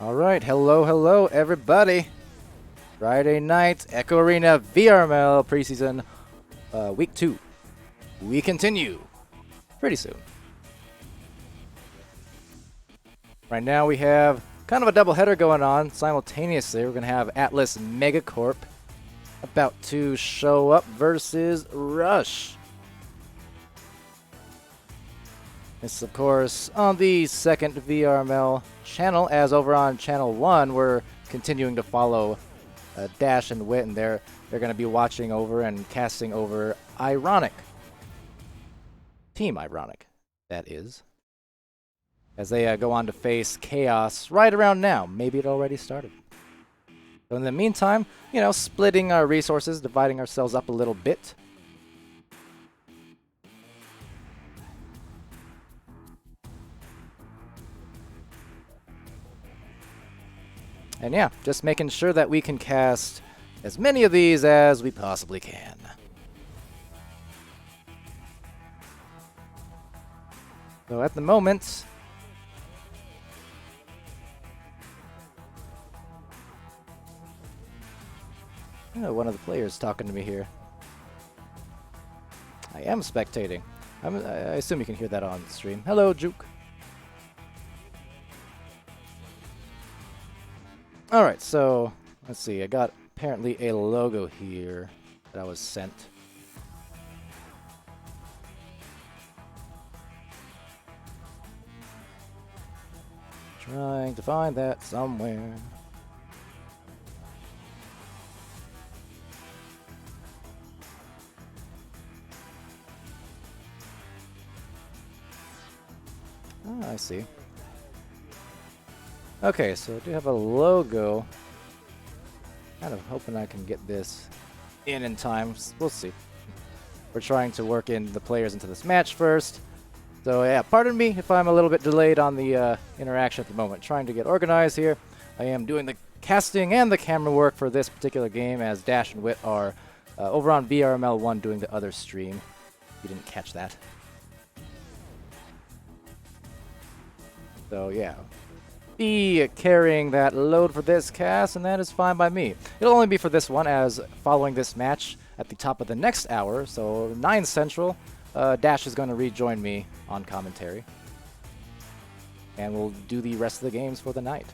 Alright, hello everybody. Friday night, Echo Arena VRML preseason week 2. We continue pretty soon. Right now we have kind of a doubleheader going on simultaneously. We're going to have Atlas MEG4CORP about to show up versus Rush. This is, of course, on the second VRML channel, as over on channel 1, we're continuing to follow Dash and Wit, and they're going to be watching over and casting over Ironic. Team Ironic, that is. As they go on to face Chaos right around now. Maybe it already started. So in the meantime, you know, splitting our resources, dividing ourselves up a little bit. And yeah, just making sure that we can cast as many of these as we possibly can. So at the moment, oh, one of the players talking to me here. I am spectating. I assume you can hear that on stream. Hello, Juke. Alright, so let's see. I got apparently a logo here that I was sent. Trying to find that somewhere. Oh, I see. Okay, so I do have a logo. Kind of hoping I can get this in time. We'll see. We're trying to work in the players into this match first. So yeah, pardon me if I'm a little bit delayed on the interaction at the moment. Trying to get organized here. I am doing the casting and the camera work for this particular game, as Dash and Wit are over on VRML 1 doing the other stream. You didn't catch that. So yeah. Be carrying that load for this cast, and that is fine by me. It'll only be for this one, as following this match at the top of the next hour, so 9 Central, Dash is going to rejoin me on commentary. And we'll do the rest of the games for the night.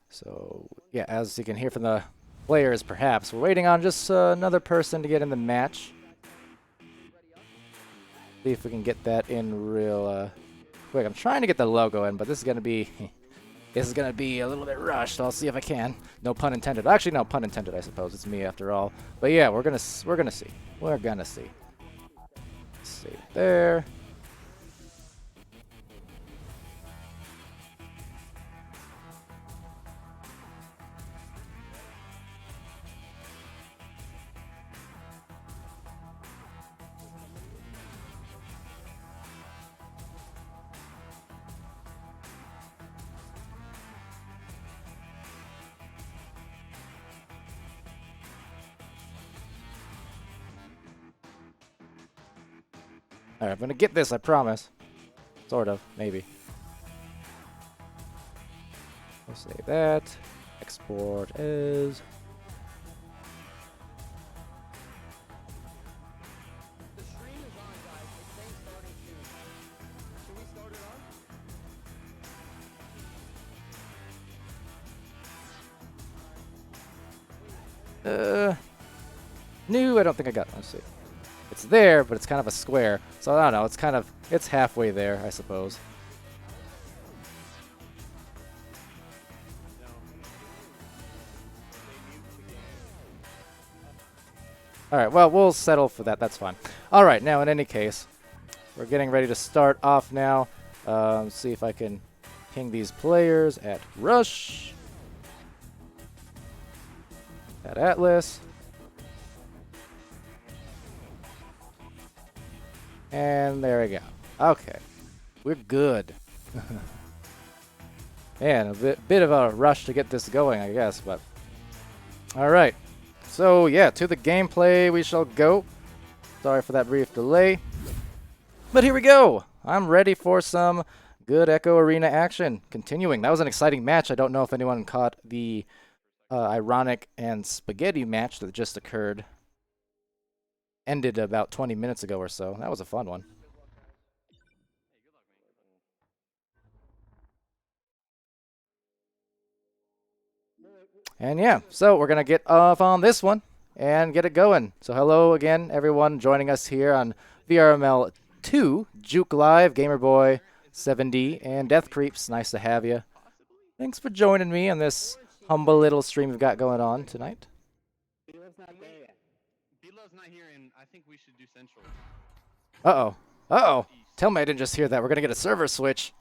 So, yeah, as you can hear from the players, perhaps, we're waiting on just another person to get in the match. See if we can get that in real quick. I'm trying to get the logo in, but this is gonna be a little bit rushed. I'll see if I can. No pun intended. Actually, no pun intended. I suppose it's me after all. But yeah, we're gonna see. We're gonna see. Let's see there. Alright, I'm gonna get this, I promise. Sort of, maybe. We'll save that. Export as. The stream is on, guys. It's saying starting soon. Should we start it on? New, I don't think I got it. Let's see. It's there, but it's kind of a square. So I don't know, it's halfway there, I suppose. Alright, well, we'll settle for that. That's fine. Alright, now in any case, we're getting ready to start off now. See if I can ping these players at Rush. At Atlas. And there we go. Okay. We're good. Man, a bit of a rush to get this going, I guess, but... Alright. So, yeah, to the gameplay we shall go. Sorry for that brief delay. But here we go! I'm ready for some good Echo Arena action. Continuing. That was an exciting match. I don't know if anyone caught the Ironic and Spaghetti match that just occurred. Ended about 20 minutes ago or so. That was a fun one. And yeah, so we're going to get off on this one and get it going. So hello again, everyone joining us here on VRML 2, Juke Live, Gamerboy, 7D, and Death Creeps. Nice to have you. Thanks for joining me on this humble little stream we've got going on tonight. Belo's not here, and I think we should do Central. Uh-oh. Uh-oh. Tell me I didn't just hear that. We're going to get a server switch.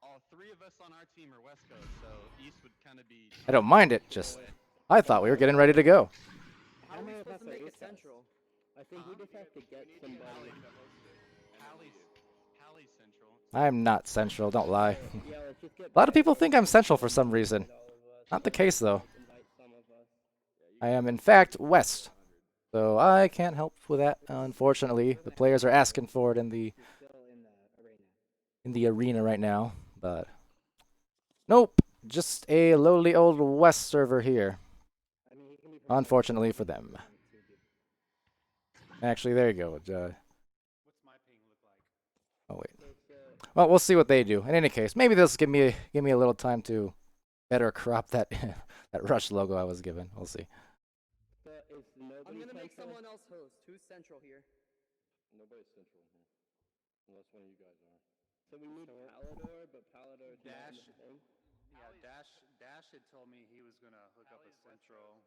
All three of us on our team are West Coast, so East would kind of be... I don't mind it, just... I thought we were getting ready to go. How are we supposed to make it central? I think we just have to get somebody. Hallie's Central. I'm not central, don't lie. Yeah, let's just get A lot of people think I'm central for some reason. Not the case, though. invite some of us. I am, in fact, west. So I can't help with that, unfortunately. The players are asking for it in the arena right now, but nope, just a lowly old west server here. Unfortunately for them. Actually, there you go. What's my ping look like? Oh wait. Well, we'll see what they do. In any case, maybe this will give me a little time to better crop that that Rush logo I was given. We'll see. I'm gonna make someone else host. Who's central here? Nobody's central here, unless one of you guys are. So we need Palidore, but Palidore is Dash. not in the thing. Yeah, Dash had told me he was gonna hook up a Central.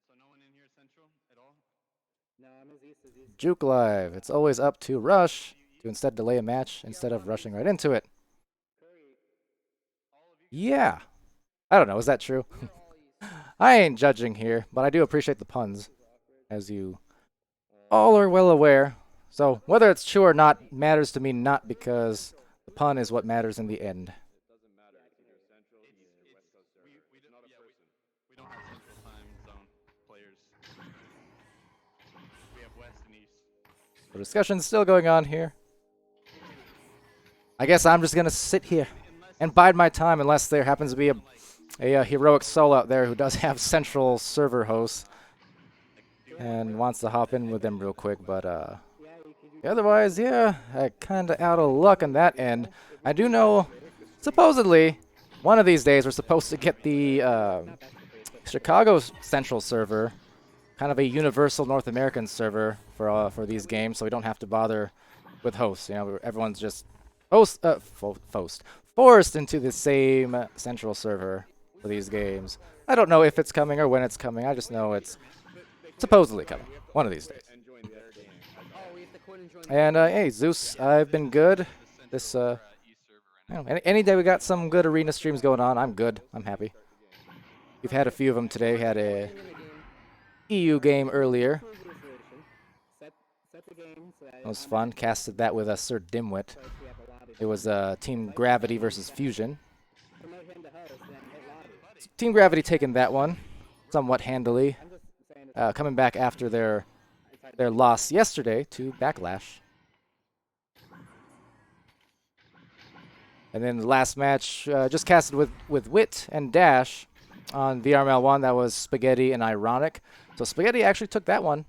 So no one in here Central at all? No, I'm as east as east. Juke Live. It's always up to Rush to instead delay a match instead of rushing right into it. Yeah. I don't know. Is that true? We're all east. I ain't judging here, but I do appreciate the puns, as you all are well aware. So whether it's true or not matters to me not because the pun is what matters in the end. We don't have Central Time Zone players. We have West and East. The discussion's still going on here. I guess I'm just going to sit here and bide my time unless there happens to be a heroic soul out there who does have central server hosts and wants to hop in with them real quick, but otherwise, yeah, I kind of out of luck on that end. I do know, supposedly, one of these days we're supposed to get the Chicago Central server, kind of a universal North American server for these games, so we don't have to bother with hosts. You know, everyone's just forced into the same central server for these games. I don't know if it's coming or when it's coming. I just know it's supposedly coming one of these days. Oh, we have to quit and join. And hey, Zeus, I've been good. This you know, any day we got some good arena streams going on, I'm good. I'm happy. We've had a few of them today. We had a EU game earlier. Set the game so that It was fun. Casted that with Sir Dimwit. we have a lobby. It was Team Gravity versus Fusion. Promote him to host, then hit lobby. Team Gravity taking that one somewhat handily, I'm just saying it's coming back after their loss yesterday to Backlash. And then the last match, just casted with Wit and Dash on VRML 1. That was Spaghetti and Ironic. So Spaghetti actually took that one.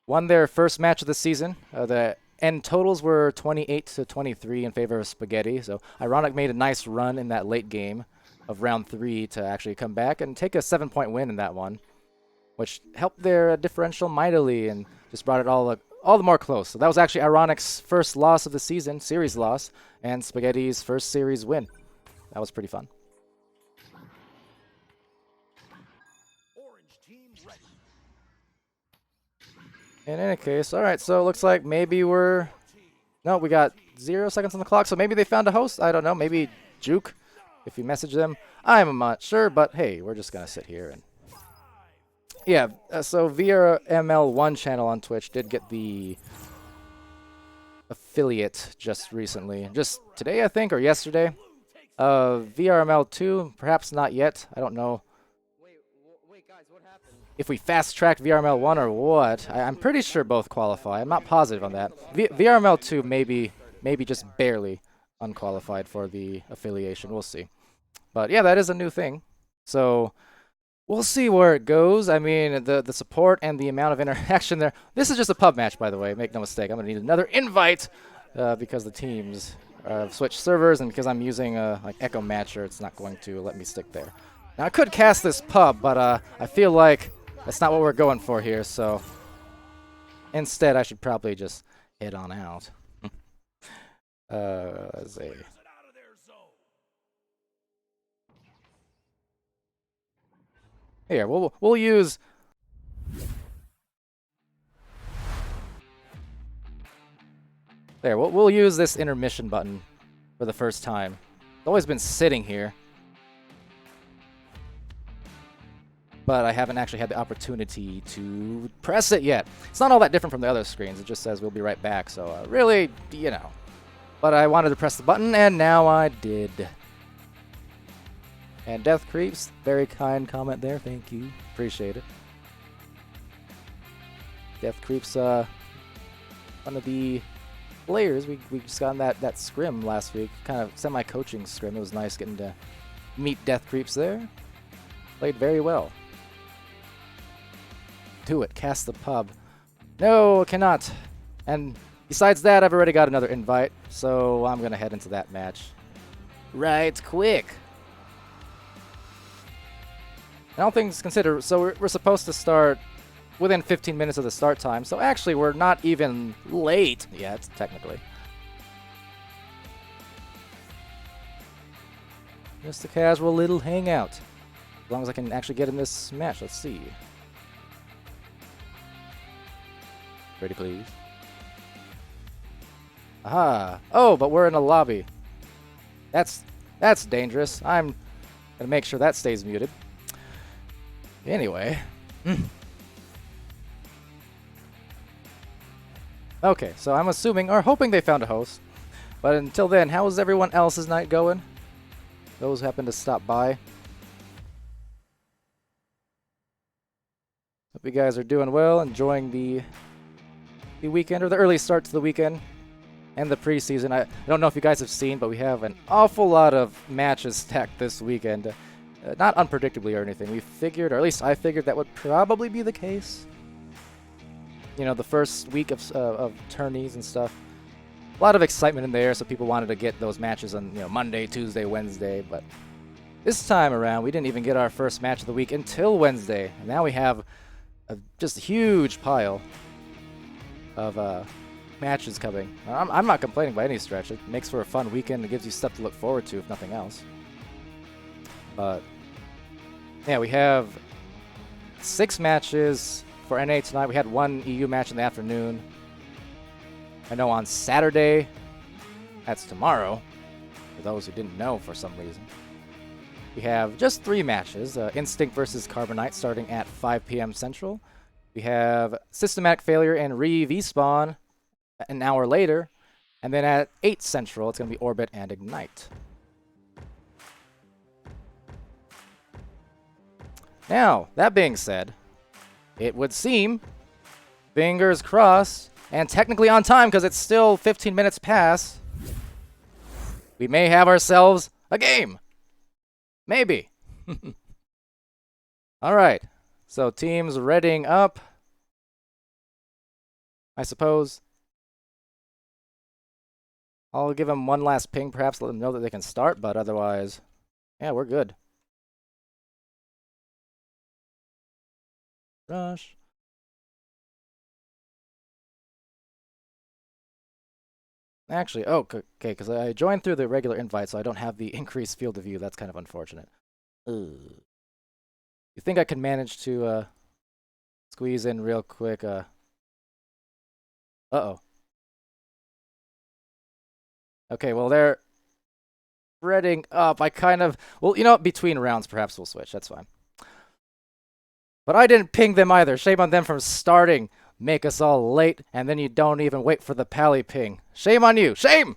Won their first match of the season. The end totals were 28-23 in favor of Spaghetti. So Ironic made a nice run in that late game of round 3 to actually come back and take a 7-point win in that one, which helped their differential mightily and just brought it all the more close. So that was actually Ironic's first loss of the season, series loss, and Spaghetti's first series win. That was pretty fun. In any case, all right, so it looks like maybe we got 0 seconds on the clock, so maybe they found a host. I don't know, maybe Juke, if you message them. I'm not sure, but hey, we're just going to sit here and... Yeah, so VRML 1 channel on Twitch did get the affiliate just recently. Just today, I think, or yesterday. VRML 2, perhaps not yet. I don't know Wait, guys, what happened? if we fast-tracked VRML 1 or what. I'm pretty sure both qualify. I'm not positive on that. VRML 2 maybe just barely unqualified for the affiliation. We'll see. But yeah, that is a new thing. So we'll see where it goes. I mean, the support and the amount of interaction there. This is just a pub match, by the way. Make no mistake. I'm going to need another invite because the teams have switched servers, and because I'm using like Echo Matcher, it's not going to let me stick there. Now, I could cast this pub, but I feel like that's not what we're going for here, so instead I should probably just head on out. Let's see. Here, we'll use... There, we'll use this intermission button for the first time. It's always been sitting here, but I haven't actually had the opportunity to press it yet. It's not all that different from the other screens. It just says we'll be right back, so really, you know. But I wanted to press the button, and now I did. And Death Creeps, very kind comment there. Thank you. Appreciate it. Death Creeps, one of the players. We just got in that scrim last week, kind of semi-coaching scrim. It was nice getting to meet Death Creeps there. Played very well. Do it. Cast the pub. No, cannot. And besides that, I've already got another invite, so I'm going to head into that match right quick. And all things considered, so we're supposed to start within 15 minutes of the start time, so actually we're not even late yet, technically. Just a casual little hangout. As long as I can actually get in this match, let's see. Ready, please. Aha! Oh, but we're in a lobby. That's dangerous. I'm gonna make sure that stays muted. Anyway. Okay, so I'm assuming, or hoping they found a host. But until then, how is everyone else's night going? Those who happen to stop by. Hope you guys are doing well, enjoying the weekend, or the early start to the weekend, and the preseason. I don't know if you guys have seen, but we have an awful lot of matches stacked this weekend. Not unpredictably or anything. We figured, or at least I figured, that would probably be the case. You know, the first week of tourneys and stuff. A lot of excitement in there, so people wanted to get those matches on, you know, Monday, Tuesday, Wednesday. But this time around, we didn't even get our first match of the week until Wednesday. And now we have just a huge pile of matches coming. I'm not complaining by any stretch. It makes for a fun weekend. It gives you stuff to look forward to, if nothing else. But yeah, we have 6 matches for NA tonight. We had 1 EU match in the afternoon. I know on Saturday, that's tomorrow, for those who didn't know for some reason, we have just 3 matches. Instinct versus Carbonite starting at 5 p.m. Central. We have Systematic Failure and Respawn an hour later. And then at 8 Central, it's going to be Orbit and Ignite. Now, that being said, it would seem, fingers crossed, and technically on time because it's still 15 minutes past, we may have ourselves a game. Maybe. All right. So teams readying up, I suppose. I'll give them one last ping, perhaps let them know that they can start, but otherwise, yeah, we're good. Rush. Actually, oh, okay, because I joined through the regular invite, so I don't have the increased field of view. That's kind of unfortunate. You think I can manage to squeeze in real quick? Uh-oh. Okay, well, they're spreading up. I kind of... Well, you know what? Between rounds, perhaps we'll switch. That's fine. But I didn't ping them either. Shame on them for starting make us all late, and then you don't even wait for the pally ping. Shame on you. Shame!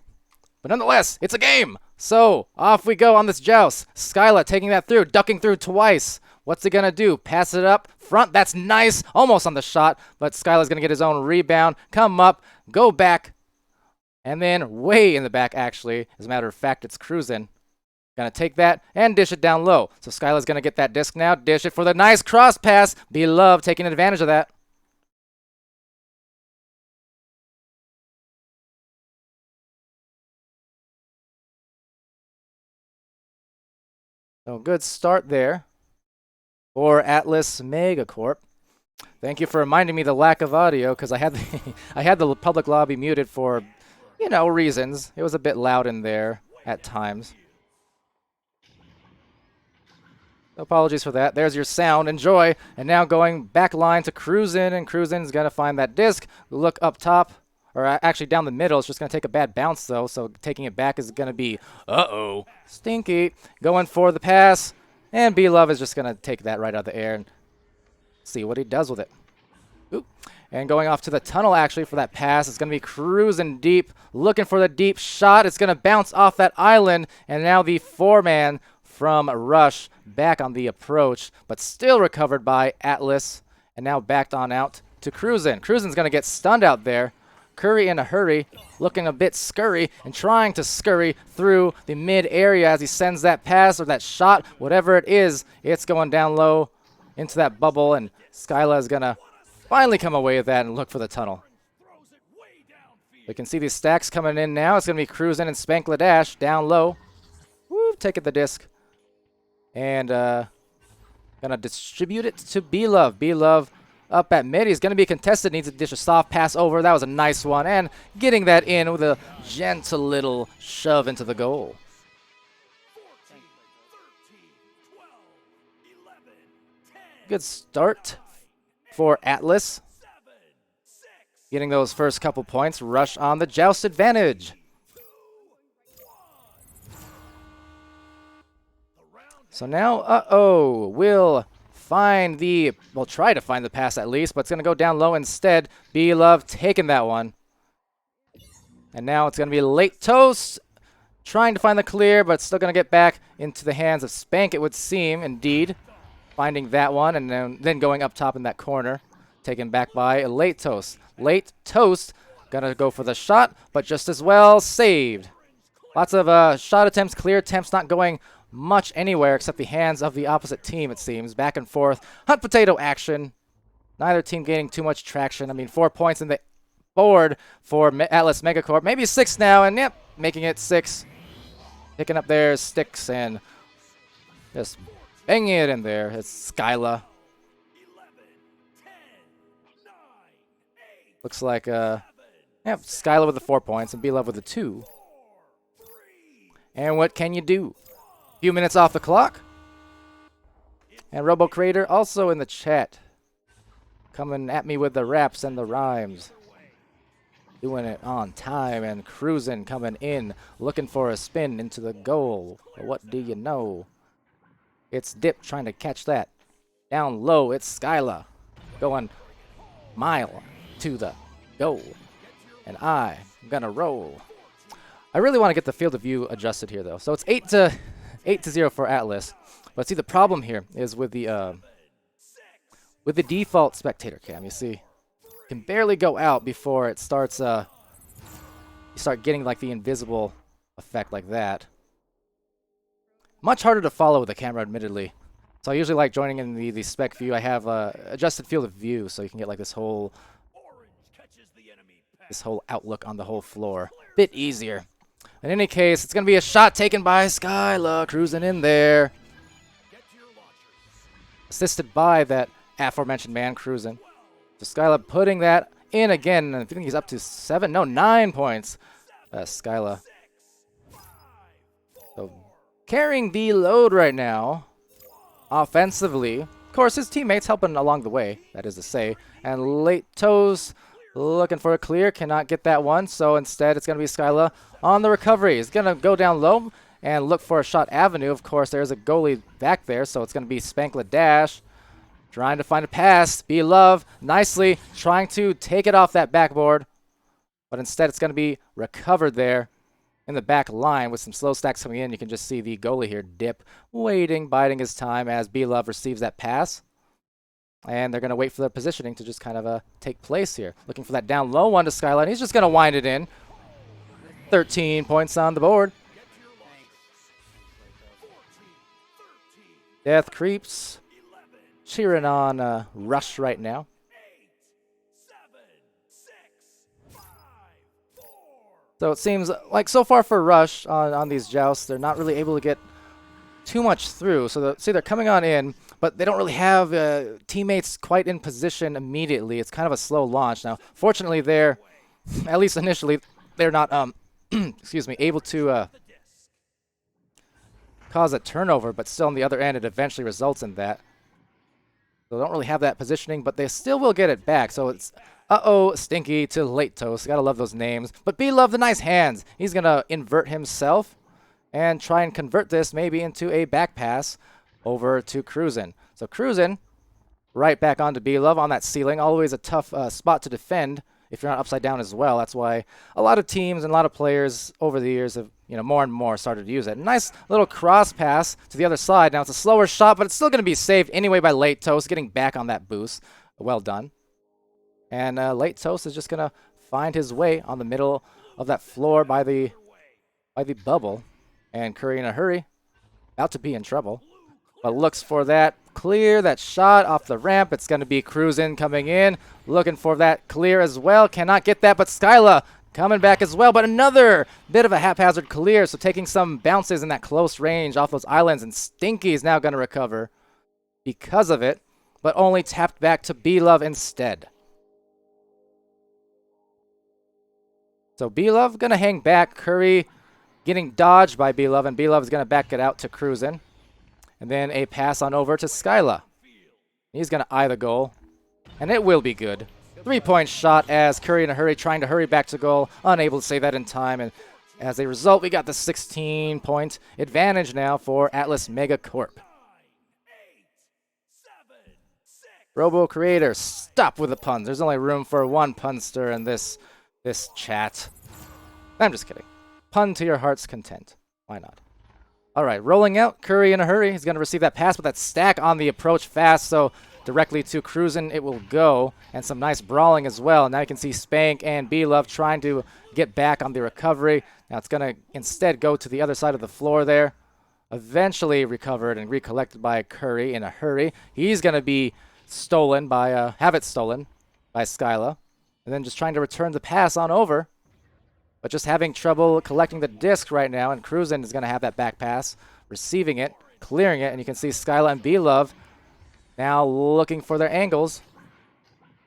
But nonetheless, it's a game. So, off we go on this joust. Skyla taking that through, ducking through twice. What's he going to do? Pass it up front. That's nice. Almost on the shot, but Skyla's going to get his own rebound. Come up, go back, and then way in the back, actually. As a matter of fact, it's cruising. Going to take that and dish it down low. So Skyla's going to get that disc now. Dish it for the nice cross pass. Beloved taking advantage of that. So good start there for Atlas MEG4CORP. Thank you for reminding me the lack of audio, because I had the public lobby muted for, you know, reasons. It was a bit loud in there at times. Apologies for that. There's your sound. Enjoy. And now going back line to Cruisin', and Cruisin's going to find that disc. Look up top, or actually down the middle. It's just going to take a bad bounce, though, so taking it back is going to be, stinky. Going for the pass, and B-Love is just going to take that right out of the air and see what he does with it. Oop. And going off to the tunnel, actually, for that pass. It's going to be cruising deep, looking for the deep shot. It's going to bounce off that island, and now the four-man from Rush back on the approach, but still recovered by Atlas, and now backed on out to Cruisin'. Cruisin's going to get stunned out there. Curry in a hurry, looking a bit scurry, and trying to scurry through the mid area as he sends that pass or that shot, whatever it is. It's going down low into that bubble, and Skyla is going to finally come away with that and look for the tunnel. We can see these stacks coming in now. It's going to be Cruisin' and Spankla Dash down low. Woo, taking the disc. And gonna distribute it to B-Love. B-Love up at mid. He's gonna be contested. Needs to dish a soft pass over. That was a nice one. And getting that in with a gentle little shove into the goal. 14, 13, 12, 11, 10, Good start for Atlas. 7, 6, Getting those first couple points. Rush on the joust advantage. So now, we'll find the, we'll try to find the pass at least, but it's going to go down low instead. B-Love taking that one. And now it's going to be late toast, trying to find the clear, but still going to get back into the hands of Spank, it would seem, indeed. Finding that one, and then going up top in that corner. Taken back by a late toast. Late toast, going to go for the shot, but just as well saved. Lots of shot attempts, clear attempts, not going much anywhere except the hands of the opposite team, it seems. Back and forth. Hunt potato action. Neither team gaining too much traction. I mean, 4 points in the board for Atlas MEG4CORP. Maybe 6 now, and yep, making it 6. Picking up their sticks and just banging it in there. It's Skyla. 11, 10, 9, 8, Looks like, yep, Skyla with the 4 points and B-Love with the 2. 4, 3, And what can you do? Few minutes off the clock. And Robo Creator also in the chat. Coming at me with the raps and the rhymes. Doing it on time, and Cruisin' coming in. Looking for a spin into the goal. But what do you know? It's Dip trying to catch that. Down low, it's Skyla. Going mile to the goal. And I'm gonna roll. I really want to get the field of view adjusted here, though. So it's 8-0 for Atlas. But see, the problem here is with the default spectator cam. You see, you can barely go out before it starts. You start getting like the invisible effect like that. Much harder to follow with the camera, admittedly. So I usually like joining in the spec view. I have adjusted field of view, so you can get like this whole outlook on the whole floor. Bit easier. In any case, it's going to be a shot taken by Skyla, cruising in there. Assisted by that aforementioned man cruising. So Skyla putting that in again. I think he's up to 9 points. Skyla. So carrying the load right now. Offensively. Of course, his teammates helping along the way, that is to say. And late toes. Looking for a clear, cannot get that one, so instead it's going to be Skyla on the recovery. He's going to go down low and look for a shot avenue. Of course, there's a goalie back there, so it's going to be Spankla Dash trying to find a pass. Love nicely trying to take it off that backboard, but instead it's going to be recovered there in the back line with some slow stacks coming in. You can just see the goalie here dip, waiting, biding his time as Love receives that pass. And they're going to wait for the positioning to just kind of take place here. Looking for that down low one to Skyline. He's just going to wind it in. 13 points on the board. Death Creeps cheering on Rush right now. So it seems like so far for Rush on these jousts, they're not really able to get too much through. So they're coming on in, but they don't really have teammates quite in position immediately. It's kind of a slow launch. Now, fortunately, they're, at least initially, they're not, excuse me, able to cause a turnover, but still on the other end, it eventually results in that. So they don't really have that positioning, but they still will get it back. So it's, Stinky to Late Toast. Gotta love those names. But Love the nice hands. He's gonna invert himself and try and convert this maybe into a back pass over to Cruisin'. So Cruisin' right back onto Love on that ceiling. Always a tough spot to defend if you're not upside down as well. That's why a lot of teams and a lot of players over the years have, more and more started to use it. Nice little cross pass to the other side. Now it's a slower shot, but it's still going to be saved anyway by Late Toast, getting back on that boost. Well done. And Late Toast is just going to find his way on the middle of that floor by the bubble. And Curry in a hurry, about to be in trouble, but looks for that clear, that shot off the ramp. It's going to be Cruisin' coming in, looking for that clear as well. Cannot get that, but Skyla coming back as well. But another bit of a haphazard clear, so taking some bounces in that close range off those islands, and Stinky is now going to recover because of it, but only tapped back to Love instead. So Love going to hang back. Curry getting dodged by Love, and Love is going to back it out to Cruisin'. And then a pass on over to Skyla. He's going to eye the goal, and it will be good. 3-point shot as Curry in a hurry, trying to hurry back to goal, unable to save that in time. And as a result, we got the 16-point advantage now for Atlas MEG4CORP. Robo Creator, stop with the puns. There's only room for one punster in this chat. I'm just kidding. Pun to your heart's content. Why not? All right, rolling out. Curry in a hurry. He's going to receive that pass with that stack on the approach fast, so directly to Cruisin' it will go. And some nice brawling as well. Now you can see Spank and Love trying to get back on the recovery. Now it's going to instead go to the other side of the floor there. Eventually recovered and recollected by Curry in a hurry. He's going to be stolen by, have it stolen by Skyla. And then just trying to return the pass on over. But just having trouble collecting the disc right now, and Cruisin' is going to have that back pass, receiving it, clearing it, and you can see Skyla and Love now looking for their angles.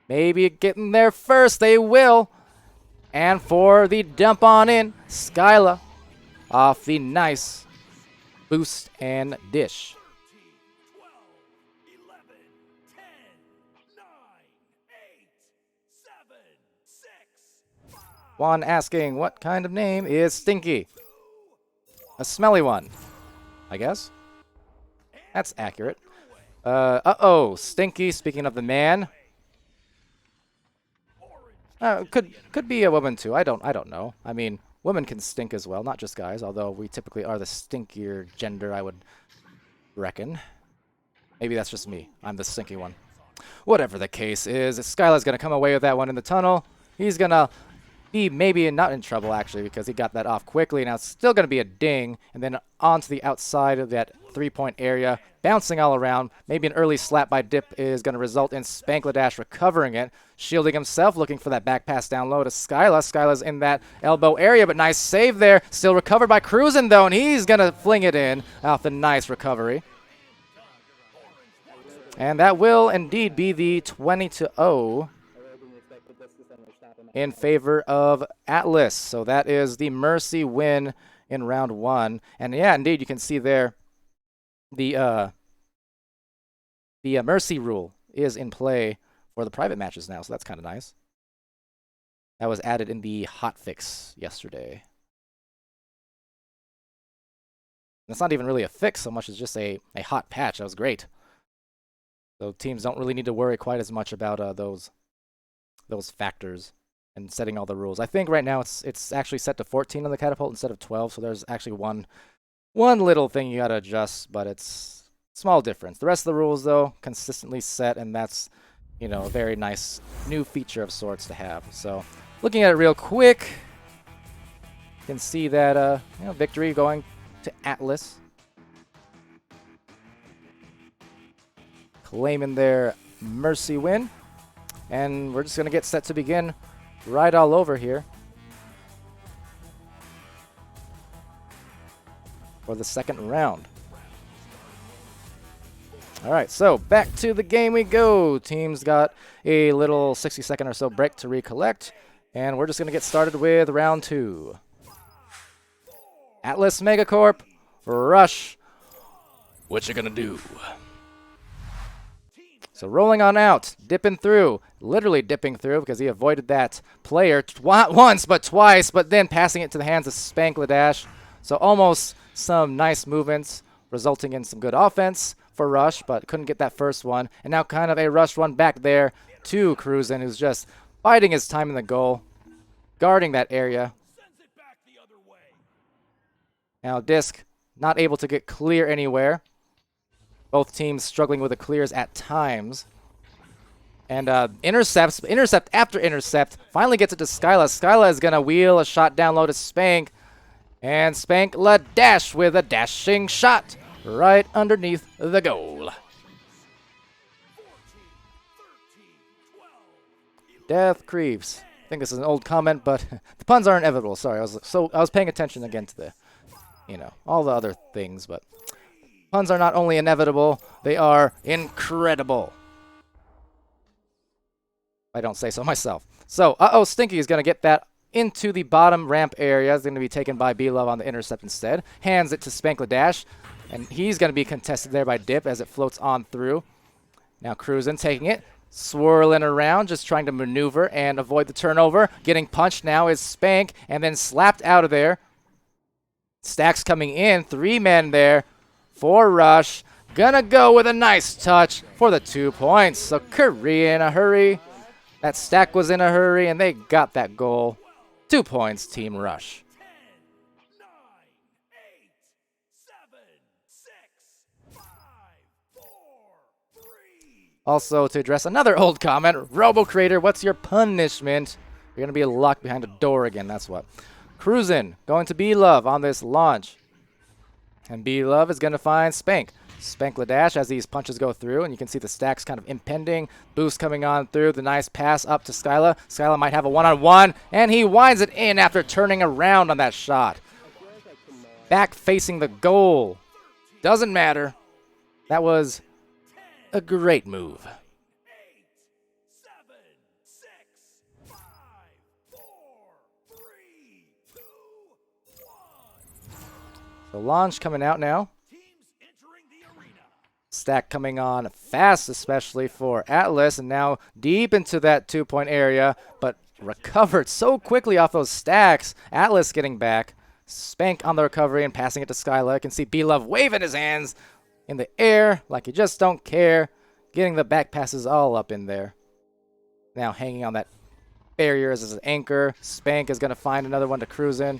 Maybe getting there first, they will. And for the dump on in, Skyla off the nice boost and dish. 12, 11, 10, 9, 8, 7, 6, 5. Juan asking, what kind of name is Stinky? A smelly one, I guess. That's accurate. Stinky, speaking of the man. Could be a woman too. I don't know. I mean, women can stink as well, not just guys, although we typically are the stinkier gender, I would reckon. Maybe that's just me. I'm the stinky one. Whatever the case is, Skyla's going to come away with that one in the tunnel. He's going to be maybe not in trouble, actually, because he got that off quickly. Now it's still going to be a ding, and then onto the outside of that three-point area, bouncing all around. Maybe an early slap by Dip is going to result in Spankladash recovering it, shielding himself, looking for that back pass down low to Skyla. Skyla's in that elbow area, but nice save there. Still recovered by Cruisin', though, and he's going to fling it in off the nice recovery. And that will indeed be the 20-0 in favor of Atlas. So that is the Mercy win in round one. And yeah, indeed, you can see there the Mercy rule is in play for the private matches now. So that's kind of nice. That was added in the hotfix yesterday. That's not even really a fix so much as just a hot patch. That was great. So teams don't really need to worry quite as much about those factors and setting all the rules. I think right now it's actually set to 14 on the catapult instead of 12, so there's actually one little thing you gotta adjust, but it's small difference. The rest of the rules, though, consistently set, and that's, you know, a very nice new feature of sorts to have. So looking at it real quick, you can see that you know, victory going to Atlas, claiming their mercy win. And we're just going to get set to begin right all over here for the second round. All right, so back to the game we go. Teams got a little 60-second or so break to recollect, and we're just going to get started with round 2. Atlas MEG4CORP, Rush. What you gonna do? So rolling on out, dipping through, literally dipping through because he avoided that player once, but twice, but then passing it to the hands of Spankladash. So almost some nice movements, resulting in some good offense for Rush, but couldn't get that first one. And now kind of a rush run back there to Cruisin', who's just biding his time in the goal, guarding that area. Now Disc not able to get clear anywhere. Both teams struggling with the clears at times. And intercept after intercept. Finally gets it to Skyla. Skyla is going to wheel a shot down low to Spank. And Spankladash with a dashing shot right underneath the goal. Death creeps. I think this is an old comment, but the puns are inevitable. Sorry, I was paying attention again to the, you know, all the other things, but puns are not only inevitable, they are incredible. I don't say so myself. So, Stinky is going to get that into the bottom ramp area. It's going to be taken by B-Love on the intercept instead. Hands it to Spankladash, and he's going to be contested there by Dip as it floats on through. Now Cruisin' taking it, swirling around, just trying to maneuver and avoid the turnover. Getting punched now is Spank, and then slapped out of there. Stacks coming in, 3 men there for Rush. Gonna go with a nice touch for the 2 points. So Curry in a hurry. That Stack was in a hurry, and they got that goal. 2 points, Team Rush. 10, 9, 8, 7, 6, 5, 4, 3. Also, to address another old comment, Robo Creator, what's your punishment? You're gonna be locked behind a door again, that's what. Cruisin' going to B-Love on this launch. And B-Love is going to find Spank. Spankladash as these punches go through, and you can see the stacks kind of impending. Boost coming on through. The nice pass up to Skyla. Skyla might have a one-on-one, and he winds it in after turning around on that shot. Back facing the goal. Doesn't matter. That was a great move. The launch coming out now. Stack coming on fast, especially for Atlas, and now deep into that 2-point area, but recovered so quickly off those stacks. Atlas getting back. Spank on the recovery and passing it to Skyla. You can see B-Love waving his hands in the air like he just don't care. Getting the back passes all up in there. Now hanging on that barrier as his anchor. Spank is going to find another one to cruise in.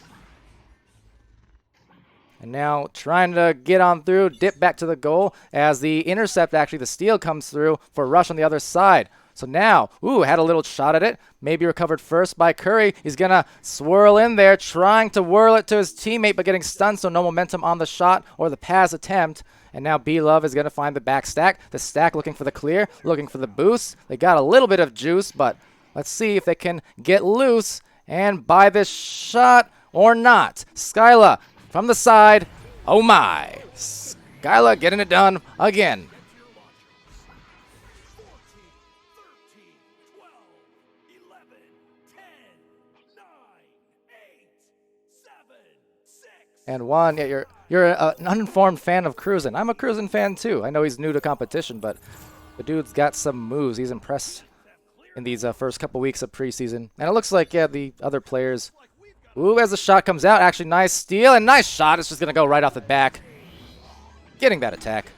And now trying to get on through, dip back to the goal as the intercept, actually the steal comes through for Rush on the other side. So now, had a little shot at it. Maybe recovered first by Curry. He's going to swirl in there, trying to whirl it to his teammate, but getting stunned, so no momentum on the shot or the pass attempt. And now B-Love is going to find the back stack. The stack looking for the clear, looking for the boost. They got a little bit of juice, but let's see if they can get loose and buy this shot or not. Skyla from the side. Oh my. Skyla getting it done again. 13, 12, 11, 10, 9, 8, 7, 6. And 1. Yeah, you're an uninformed fan of Cruisin'. I'm a Cruisin' fan too. I know he's new to competition, but the dude's got some moves. He's impressed in these first couple weeks of preseason. And it looks like, the other players. As the shot comes out, actually nice steal and nice shot. It's just going to go right off the back. Getting that attack.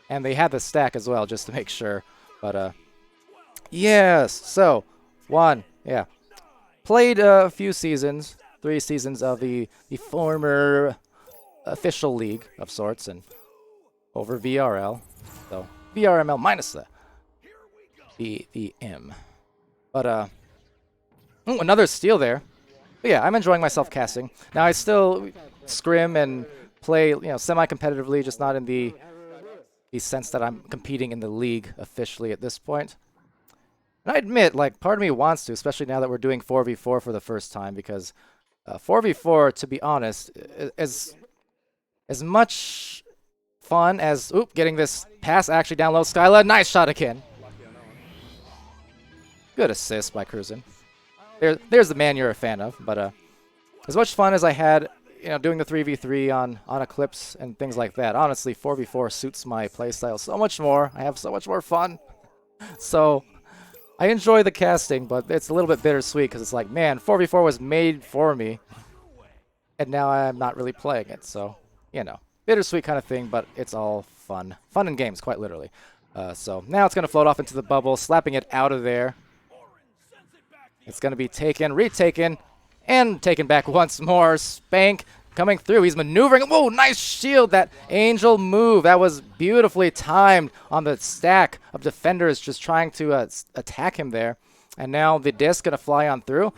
And they had the stack as well, just to make sure. But, yes. So, yeah. Played a few seasons, 3 seasons of the former official league of sorts, and over VRL. So, VRML minus the M. But, ooh, another steal there. But yeah, I'm enjoying myself casting. Now, I still scrim and play, semi-competitively, just not in the sense that I'm competing in the league officially at this point. And I admit, like, part of me wants to, especially now that we're doing 4v4 for the first time, because 4v4, to be honest, is as much fun as, getting this pass actually down low. Skyla, nice shot again. Good assist by Cruisin'. There's the man you're a fan of, but as much fun as I had, doing the 3v3 on Eclipse and things like that, honestly, 4v4 suits my playstyle so much more. I have so much more fun. So, I enjoy the casting, but it's a little bit bittersweet because it's like, man, 4v4 was made for me, and now I'm not really playing it. So, bittersweet kind of thing, but it's all fun. Fun in games, quite literally. So, now it's going to float off into the bubble, slapping it out of there. It's going to be taken, retaken, and taken back once more. Spank coming through. He's maneuvering. Whoa, nice shield. That angel move. That was beautifully timed on the stack of defenders just trying to attack him there. And now the disc going to fly on through.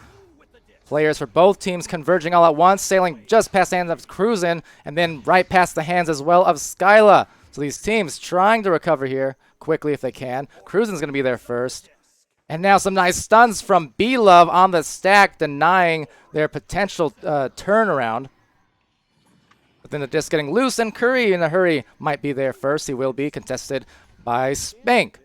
Players for both teams converging all at once, sailing just past the hands of Cruisin', and then right past the hands as well of Skyla. So these teams trying to recover here quickly if they can. Cruisin's going to be there first. And now some nice stuns from B-Love on the stack, denying their potential turnaround. But then the disc getting loose, and Curry in a hurry might be there first. He will be contested by Spank.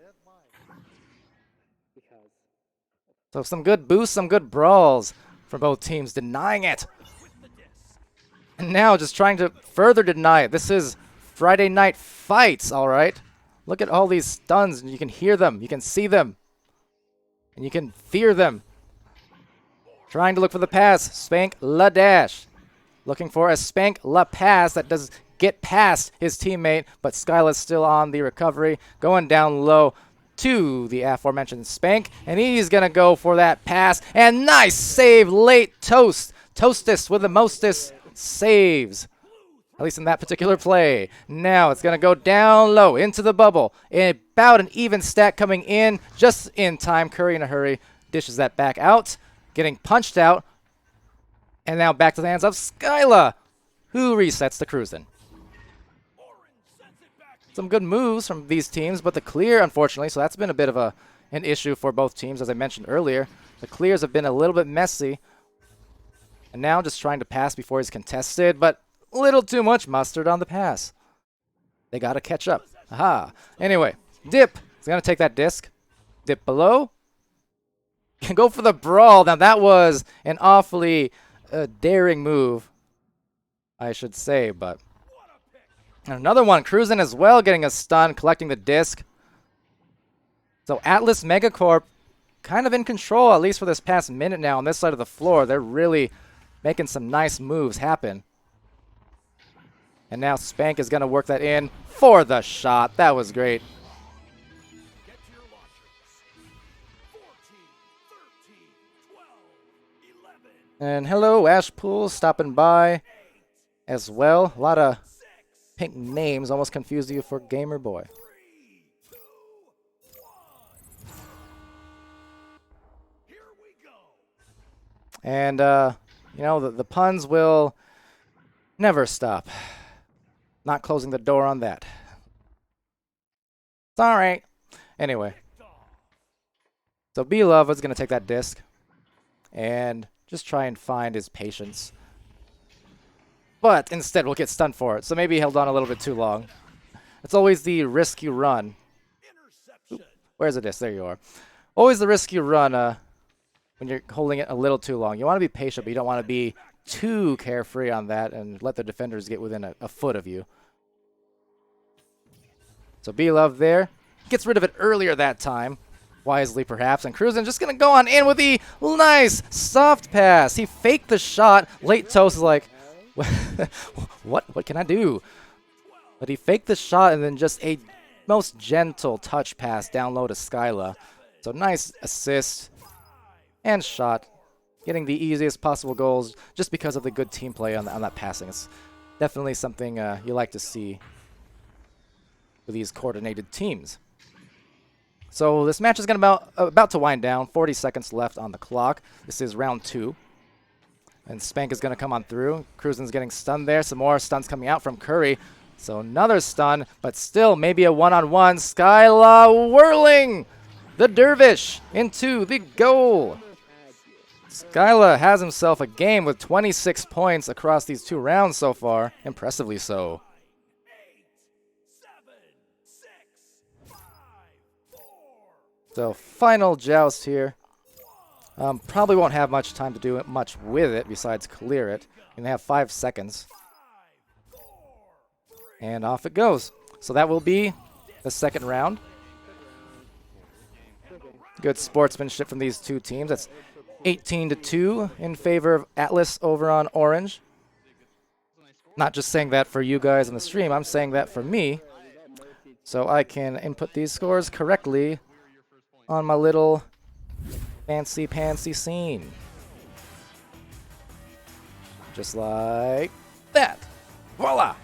So some good boosts, some good brawls from both teams, denying it. And now just trying to further deny it. This is Friday Night Fights, all right? Look at all these stuns, and you can hear them. You can see them. And you can fear them. Trying to look for the pass. Spank la dash. Looking for a Spank la pass that does get past his teammate, but Skyla's still on the recovery. Going down low to the aforementioned Spank. And he's going to go for that pass. And nice save late. Toastus with the mostest saves. At least in that particular play. Now it's going to go down low into the bubble. About an even stack coming in just in time. Curry in a hurry dishes that back out. Getting punched out. And now back to the hands of Skyla, who resets the Cruisin'. Some good moves from these teams, but the clear, unfortunately, so that's been a bit of an issue for both teams, as I mentioned earlier. The clears have been a little bit messy. And now just trying to pass before he's contested, but a little too much mustard on the pass. They got to catch up. Aha. Anyway, Dip is going to take that disc. Dip below. Can go for the brawl. Now that was an awfully daring move, I should say, but and another one. Cruisin' as well, getting a stun, collecting the disc. So Atlas MEG4CORP kind of in control, at least for this past minute now on this side of the floor. They're really making some nice moves happen. And now Spank is going to work that in for the shot. That was great. Get to your launchers. 14, 13, 12, 11, And hello, Ashpool, stopping by as well. A lot of pink names, almost confused you for Gamer Boy. 3, 2, 1. Here we go. And, the puns will never stop. Not closing the door on that. It's all right. Anyway. So B-Love is going to take that disc and just try and find his patience. But instead we'll get stunned for it. So maybe he held on a little bit too long. It's always the risk you run. Oop, where's the disc? There you are. Always the risk you run when you're holding it a little too long. You want to be patient, but you don't want to be too carefree on that and let the defenders get within a foot of you. So B-Love there. Gets rid of it earlier that time. Wisely, perhaps. And Cruisin' just going to go on in with the nice soft pass. He faked the shot. Late Toast is like, what can I do? But he faked the shot and then just a most gentle touch pass down low to Skyla. So nice assist and shot. Getting the easiest possible goals just because of the good team play on that passing. It's definitely something you like to see with these coordinated teams. So this match is about to wind down. 40 seconds left on the clock. This is round 2. And Spank is going to come on through. Cruisen's getting stunned there. Some more stuns coming out from Curry. So another stun, but still maybe a one-on-one. Skyla whirling the Dervish into the goal. Skyla has himself a game with 26 points across these 2 rounds so far. Impressively so. 8, 7, 6, 5, 4. So final joust here. Probably won't have much time to do much with it besides clear it. And they have 5 seconds. And off it goes. So that will be the second round. Good sportsmanship from these 2 teams. That's 18-2 in favor of Atlas over on Orange. Not just saying that for you guys in the stream, I'm saying that for me. So I can input these scores correctly on my little fancy-pantsy scene. Just like that. Voila!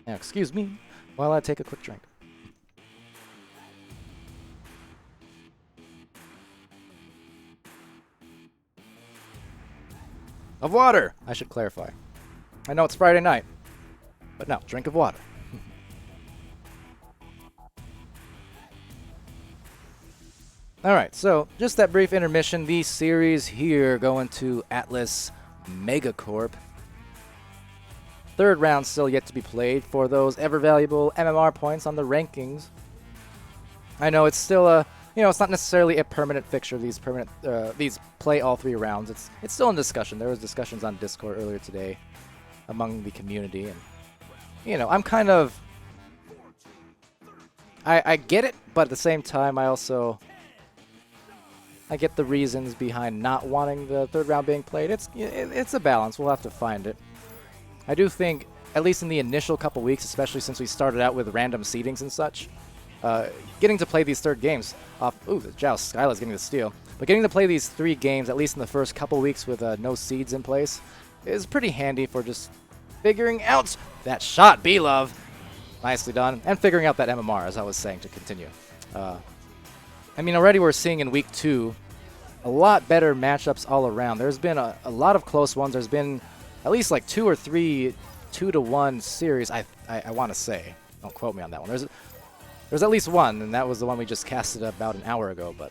Now, excuse me while I take a quick drink. Of water, I should clarify. I know it's Friday night, but no, drink of water. Alright, so just that brief intermission. The series here going to Atlas MEG4CORP. Third round still yet to be played for those ever valuable MMR points on the rankings. I know it's still a, it's not necessarily a permanent fixture. These play all 3 rounds. It's still in discussion. There was discussions on Discord earlier today among the community, and I'm kind of, I get it, but at the same time I get the reasons behind not wanting the third round being played. It's a balance. We'll have to find it. I do think, at least in the initial couple weeks, especially since we started out with random seedings and such, getting to play these third games off. Ooh, the joust. Skyla's getting the steal. But getting to play these 3 games, at least in the first couple weeks with no seeds in place, is pretty handy for just figuring out that shot. B-Love. Nicely done. And figuring out that MMR, as I was saying, to continue. I mean, already we're seeing in week 2 a lot better matchups all around. There's been a lot of close ones. There's been at least like 2 or 3 2-to-1 series, I want to say. Don't quote me on that one. There's at least one, and that was the one we just casted about an hour ago. But,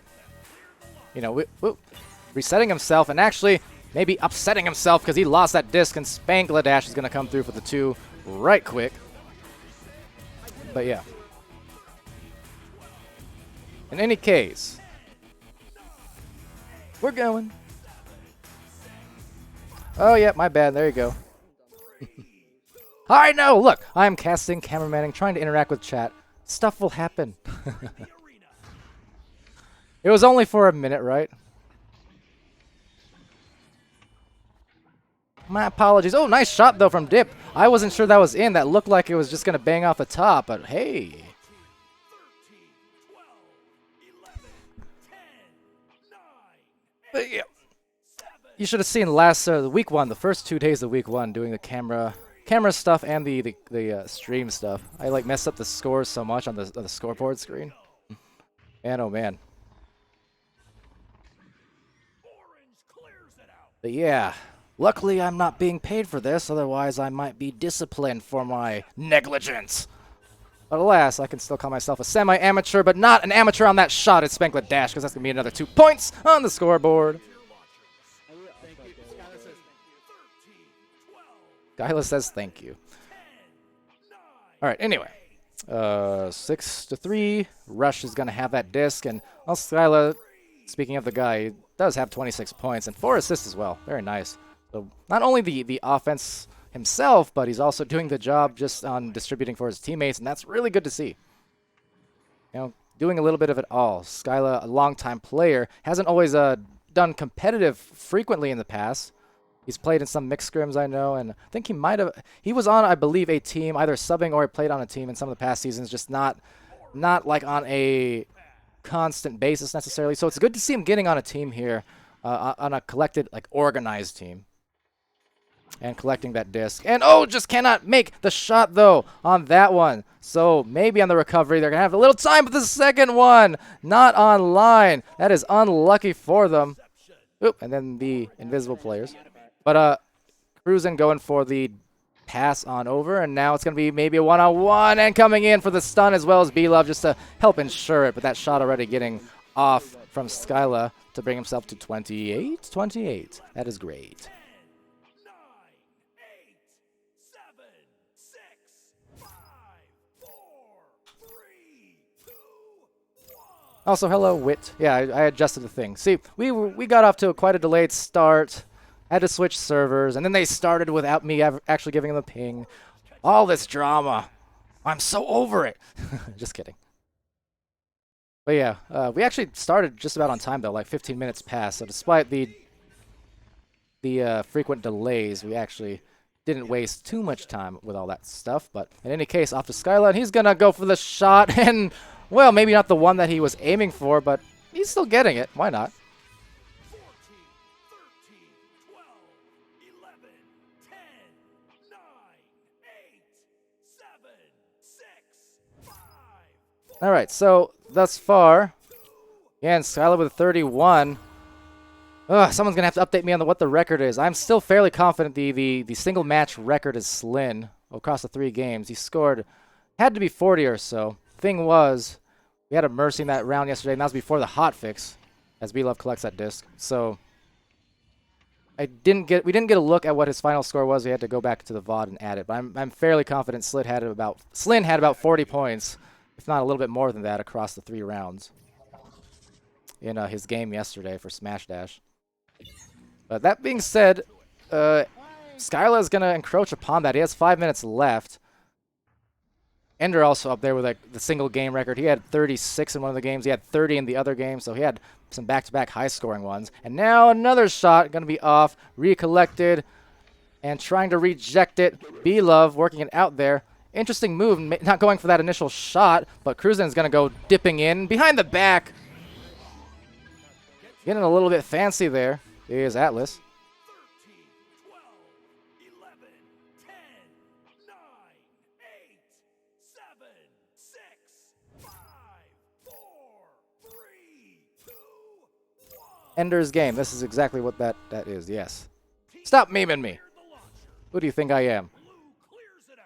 resetting himself and actually maybe upsetting himself because he lost that disc, and Spangladash is going to come through for the 2 right quick. But yeah. In any case, we're going. Oh, yeah, my bad. There you go. I know! Look, I'm casting, cameramanning, trying to interact with chat. Stuff will happen. It was only for a minute, right? My apologies. Oh, nice shot, though, from Dip. I wasn't sure that was in. That looked like it was just going to bang off the top, but hey. But yeah. You should have seen last week 1, the first 2 days of week 1, doing the camera stuff and the stream stuff. I like messed up the scores so much on the scoreboard screen. Man, oh man. But yeah, luckily I'm not being paid for this, otherwise I might be disciplined for my negligence. But alas, I can still call myself a semi-amateur, but not an amateur on that shot at Spangladash, because that's going to be another 2 points on the scoreboard. Skyla says thank you. All right, anyway. 6-3. Rush is going to have that disc. And Skyla, speaking of the guy, he does have 26 points and 4 assists as well. Very nice. So not only the offense himself, but he's also doing the job just on distributing for his teammates. And that's really good to see. Doing a little bit of it all. Skyla, a longtime player, hasn't always done competitive frequently in the past. He's played in some mixed scrims, I know, and I think he was on, I believe, a team, either subbing or he played on a team in some of the past seasons, just not like on a constant basis necessarily. So it's good to see him getting on a team here, on a collected, like, organized team. And collecting that disc. And, oh, just cannot make the shot, though, on that one. So maybe on the recovery, they're going to have a little time, but the second one, not online. That is unlucky for them. Oop, and then the invisible players. But Cruzen going for the pass on over, and now it's going to be maybe a one-on-one, and coming in for the stun as well as B-Love just to help ensure it. But that shot already getting off from Skyla to bring himself to 28? 28. That is great. Also, hello, Wit. Yeah, I adjusted the thing. See, we got off to quite a delayed start. Had to switch servers, and then they started without me actually giving them a ping. All this drama. I'm so over it. Just kidding. But yeah, we actually started just about on time, though, like 15 minutes past. So despite the frequent delays, we actually didn't waste too much time with all that stuff. But in any case, off to Skyline, he's going to go for the shot, and... well, maybe not the one that he was aiming for, but he's still getting it. Why not? 14, 13, 12, 11, 10, 9, 8, 7, 6, 5. All right, so thus far, yeah, and Skylar with a 31. Someone's gonna have to update me on what the record is. I'm still fairly confident the single match record is Slin across the 3 games. He scored, had to be 40 or so. Thing was, we had a Mercy in that round yesterday, and that was before the hotfix, as B-Love collects that disc. So we didn't get a look at what his final score was. We had to go back to the VOD and add it. But I'm fairly confident Slin had about 40 points, if not a little bit more than that, across the 3 rounds in his game yesterday for Smash Dash. But that being said, Skyla is gonna encroach upon that. He has 5 minutes left. Ender also up there with like the single game record. He had 36 in one of the games. He had 30 in the other game, so he had some back-to-back high-scoring ones. And now another shot going to be off, recollected, and trying to reject it. B-Love working it out there. Interesting move, not going for that initial shot, but Cruzen is going to go dipping in behind the back. Getting a little bit fancy there is Atlas. 13, 12, 11, 10, 9, 8, 7, 6, 5, 4, 3, 2, 1. Ender's game. This is exactly what that is, yes. Stop memeing me. Who do you think I am? Blue clears it out.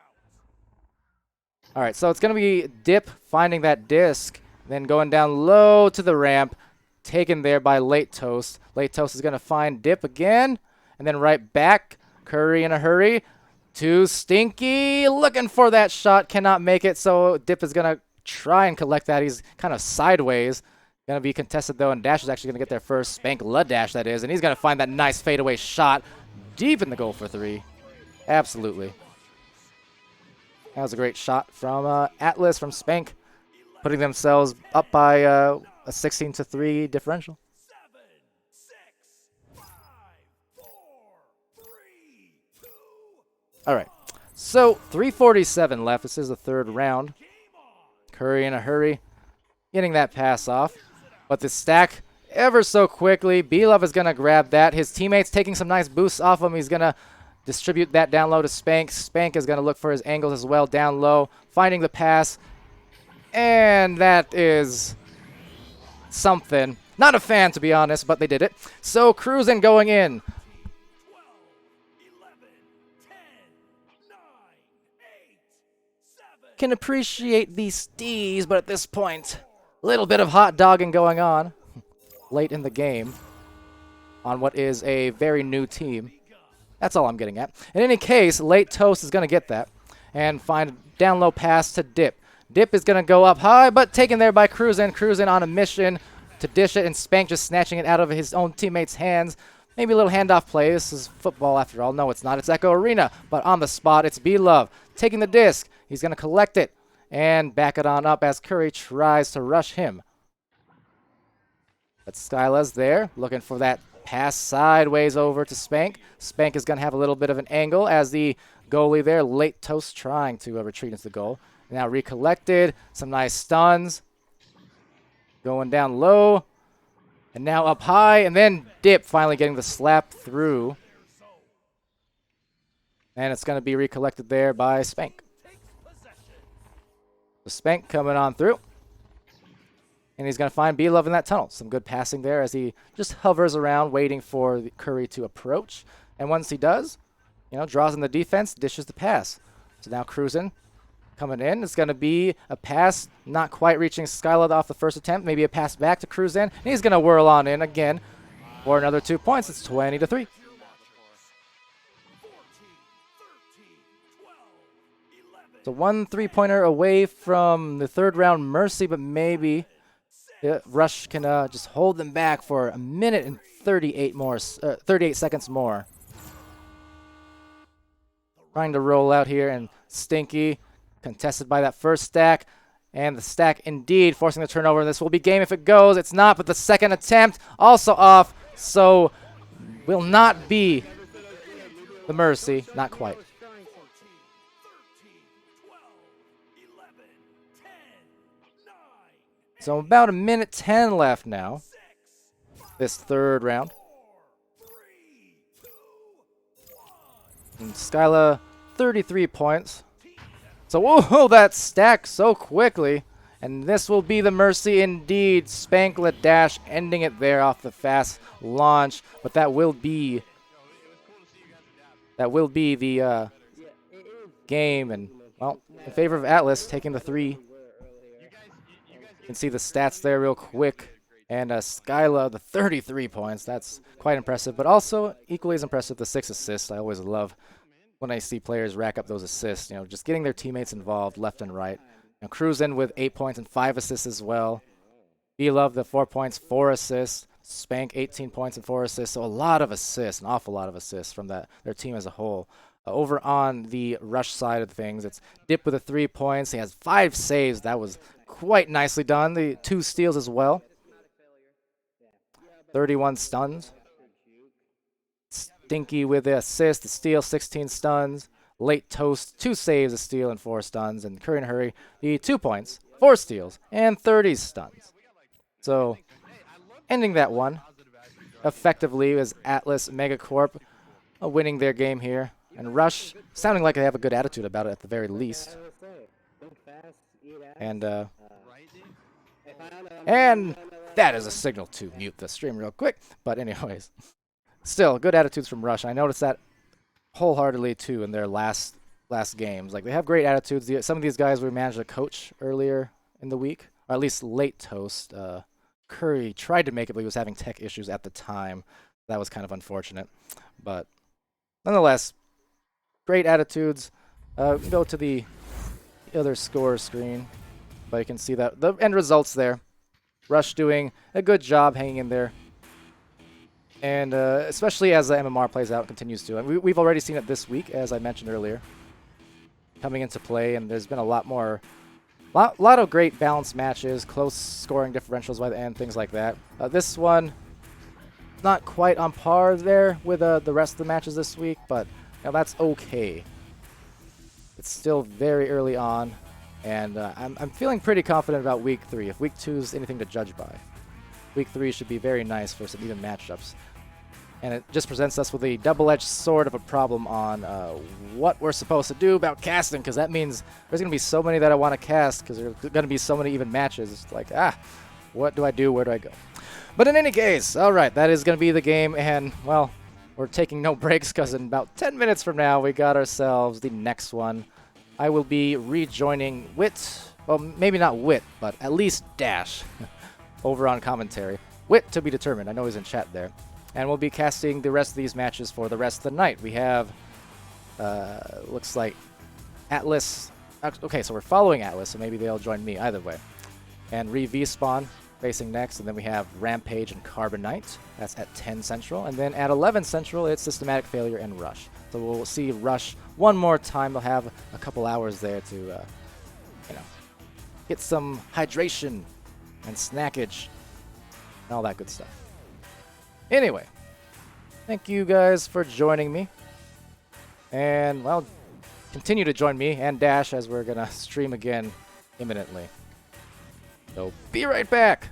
All right, so it's going to be Dip finding that disc, then going down low to the ramp, taken there by Late Toast. Late Toast is going to find Dip again, and then right back. Curry in a hurry to Stinky, looking for that shot, cannot make it, so Dip is going to try and collect that. He's kind of sideways. Going to be contested, though, and Dash is actually going to get there first. Spank Lud Dash, that is, and he's going to find that nice fadeaway shot deep in the goal for 3. Absolutely. That was a great shot from Atlas, from Spank, putting themselves up by a 16-3 differential. 7, 6, 5, 4, 3, 2. All right, so 3:47 left. This is the 3rd round. Curry in a hurry, getting that pass off, but the stack ever so quickly. B-Love is going to grab that. His teammates taking some nice boosts off him. He's going to distribute that down low to Spank. Spank is going to look for his angles as well down low, finding the pass, and that is something. Not a fan, to be honest, but they did it. So Cruzen going in. 12, 11, 10, 9, 8, 7. Can appreciate these stees, but at this point, a little bit of hot dogging going on late in the game on what is a very new team. That's all I'm getting at. In any case, Late Toast is going to get that and find a down low pass to Dip. Dip is going to go up high, but taken there by Cruzen. Cruzen on a mission to dish it, and Spank just snatching it out of his own teammate's hands. Maybe a little handoff play. This is football after all. No, it's not. It's Echo Arena. But on the spot, it's B-Love taking the disc. He's going to collect it and back it on up as Curry tries to rush him. But Skyla's there, looking for that pass sideways over to Spank. Spank is going to have a little bit of an angle as the goalie there, late toast, trying to retreat into the goal. Now recollected, some nice stuns. Going down low, and now up high, and then dip, finally getting the slap through. And it's going to be recollected there by Spank. So Spank coming on through. And he's going to find B-Love in that tunnel. Some good passing there as he just hovers around waiting for Curry to approach. And once he does, draws in the defense, dishes the pass. So now cruising, coming in. It's going to be a pass, not quite reaching Skyla off the first attempt. Maybe a pass back to cruise in. And he's going to whirl on in again for another 2 points. It's 20-3. So 1 3-pointer away from the third round mercy, but maybe Rush can just hold them back for a minute and 38 seconds more. Trying to roll out here, and Stinky contested by that first stack. And the stack indeed forcing the turnover. This will be game if it goes. It's not, but the second attempt also off. So will not be the mercy. Not quite. So about a minute 10 left now. This third round. And Skyla, 33 points. So, whoa, that stacked so quickly. And this will be the mercy indeed. Spanklet dash, ending it there off the fast launch. But that will be the game. And, well, in favor of Atlas, taking the 3. You can see the stats there real quick. And Skyla, the 33 points. That's quite impressive. But also equally as impressive, the 6 assists. I always love when I see players rack up those assists. Just getting their teammates involved left and right. Now Cruz in with 8 points and 5 assists as well. B-Love, the 4 points, 4 assists. Spank, 18 points and 4 assists. So a lot of assists, an awful lot of assists from their team as a whole. Over on the Rush side of things, it's Dip with the 3 points. He has 5 saves. That was quite nicely done. The 2 steals as well. 31 stuns. Stinky with the assist, the steal, 16 stuns. Late Toast, 2 saves, a steal, and 4 stuns. And Curry and Hurry, the 2 points, 4 steals, and 30 stuns. So, ending that one effectively is Atlas MEG4CORP winning their game here. And Rush sounding like they have a good attitude about it at the very least. And that is a signal to mute the stream real quick. But anyways, still good attitudes from Rush. I noticed that wholeheartedly too in their last games. Like, they have great attitudes. Some of these guys we managed to coach earlier in the week, or at least Late Toast. Curry tried to make it, but he was having tech issues at the time. That was kind of unfortunate. But nonetheless, great attitudes. Go to the other score screen, but you can see that the end results there. Rush doing a good job hanging in there. And especially as the MMR plays out and continues to. And we've already seen it this week, as I mentioned earlier, coming into play. And there's been a lot of great balanced matches, close scoring differentials by the end, things like that. This one, not quite on par there with the rest of the matches this week, but that's okay. It's still very early on, and I'm feeling pretty confident about Week 3. If Week 2 is anything to judge by, Week 3 should be very nice for some even matchups. And it just presents us with a double-edged sword of a problem on what we're supposed to do about casting, because that means there's going to be so many that I want to cast, because there's going to be so many even matches. It's like, what do I do? Where do I go? But in any case, all right, that is going to be the game, and, well, we're taking no breaks, because in about 10 minutes from now, we got ourselves the next one. I will be rejoining Wit, well, maybe not Wit, but at least Dash, over on commentary. Wit to be determined. I know he's in chat there. And we'll be casting the rest of these matches for the rest of the night. We have, looks like Atlas. Okay, so we're following Atlas, so maybe they'll join me either way. And Re-V-Spawn facing next, and then we have Rampage and Carbonite. That's at 10 Central. And then at 11 Central, it's Systematic Failure and Rush. So we'll see Rush one more time. They'll have a couple hours there to, get some hydration and snackage and all that good stuff. Anyway, Thank you guys for joining me. And, well, continue to join me and Dash as we're going to stream again imminently. So be right back.